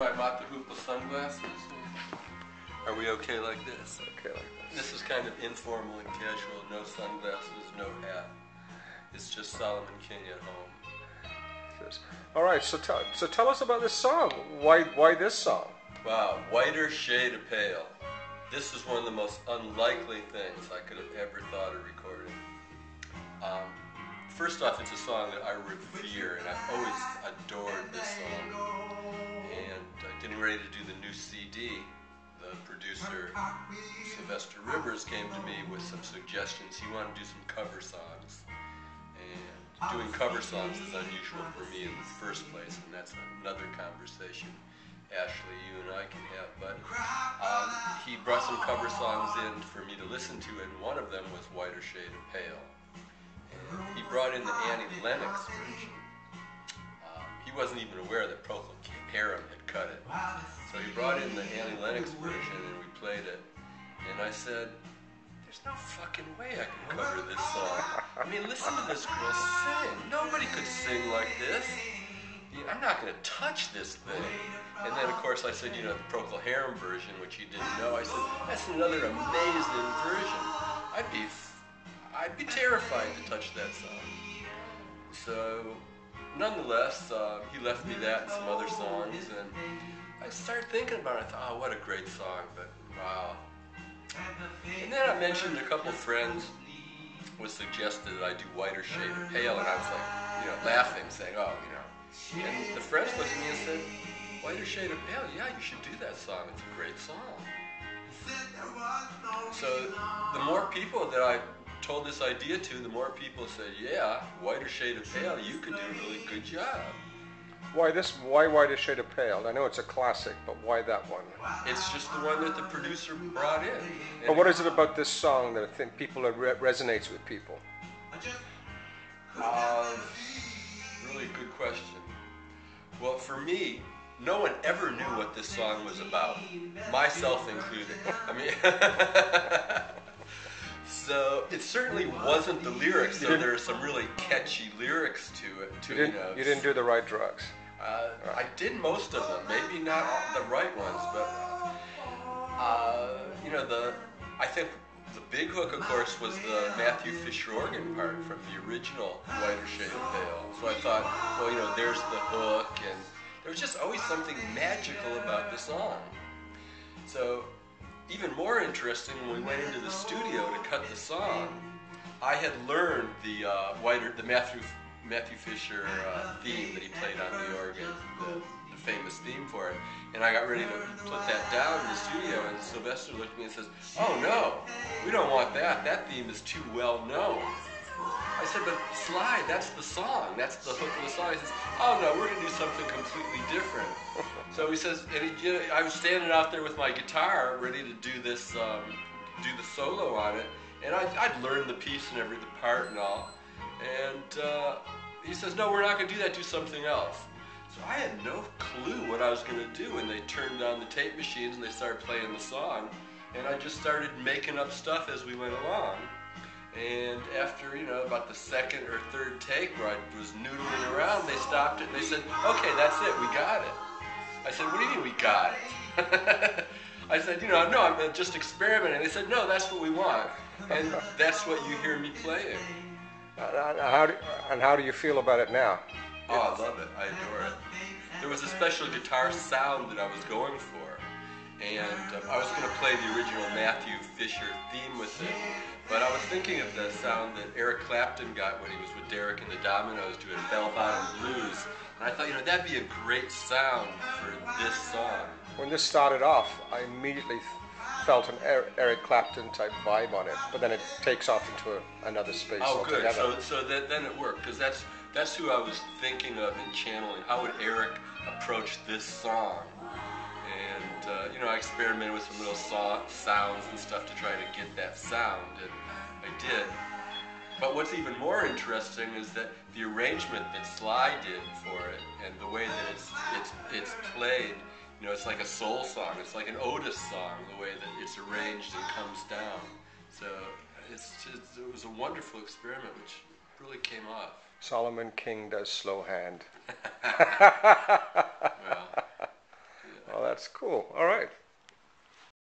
I bought the Hoople sunglasses. Are we okay like this? Okay, like this. This is kind of informal and casual. No sunglasses, no hat. It's just Solomon King at home. All right, so tell us about this song. Why this song? Wow, Whiter Shade of Pale. This is one of the most unlikely things I could have ever thought of recording. First off, it's a song that I revere, and I've always adored this song. And getting ready to do the new CD, the producer, Sylvester Rivers, came to me with some suggestions. He wanted to do some cover songs. And doing cover songs is unusual for me in the first place, and that's another conversation, Ashley, you and I can have. But he brought some cover songs in for me to listen to, and one of them was Whiter Shade of Pale. And he brought in the Annie Lennox version. He wasn't even aware that Procol Harum had cut it. So he brought in the Annie Lennox version, and we played it. And I said, there's no fucking way I can cover this song. I mean, listen to this girl sing. Nobody could sing like this. I'm not going to touch this thing. And then, of course, I said, the Procol Harum version, which he didn't know. I said, that's another amazing version. I'd be terrified to touch that song. So, nonetheless, he left me that and some other songs, and I started thinking about it. I thought, oh, what a great song, but wow. And then I mentioned a couple friends was suggested that I do Whiter Shade of Pale, and I was like, laughing, saying, oh, And the friends looked at me and said, Whiter Shade of Pale, yeah, you should do that song. It's a great song. So the more people that I told this idea to, the more people said, yeah, Whiter Shade of Pale, you could do a really good job. Why Whiter Shade of Pale? I know it's a classic, but why that one? It's just the one that the producer brought in. But what is it about this song that I think resonates with people? Really good question. Well, for me, no one ever knew what this song was about, myself included. I mean, so it certainly wasn't the lyrics. So there are some really catchy lyrics to it. You didn't do the right drugs. I did most of them, maybe not all the right ones, but I think the big hook, of course, was the Matthew Fisher organ part from the original Whiter Shade of Pale. So I thought, well, there's the hook, and there was just always something magical about the song. So even more interesting, when we went into the studio to cut the song, I had learned the Matthew Fisher theme that he played on the organ, the famous theme for it. And I got ready to put that down in the studio, and Sylvester looked at me and says, oh no, we don't want that. That theme is too well known. I said, but Sly, that's the song. That's the hook of the song. He says, oh no, we're going to do something completely different. So he says, I was standing out there with my guitar ready to do this, do the solo on it. And I'd learned the piece and every part and all. And he says, no, we're not going to do that, do something else. So I had no clue what I was going to do, and they turned on the tape machines and they started playing the song. And I just started making up stuff as we went along. And after, about the second or third take where I was noodling around, they stopped it and they said, okay, that's it, we got it. I said, what do you mean we got it? I said, no, I'm just experimenting. They said, no, that's what we want. And that's what you hear me playing. And how do you feel about it now? Oh, I love it. I adore it. There was a special guitar sound that I was going for. And I was going to play the original Matthew Fisher theme with it. But I was thinking of the sound that Eric Clapton got when he was with Derek and the Dominoes doing Bell Bottom Blues. And I thought, that'd be a great sound for this song. When this started off, I immediately felt an Eric Clapton type vibe on it, but then it takes off into another space altogether. Oh, good. So then it worked, because that's who I was thinking of and channeling. How would Eric approach this song? And I experimented with some little sounds and stuff to try to get that sound, and I did. But what's even more interesting is that the arrangement that Sly did for it, and the way that it's played. It's like a soul song. It's like an Otis song, the way that it's arranged and comes down. So it was a wonderful experiment, which really came off. Solomon King does slow hand. Well, Oh, that's cool. All right.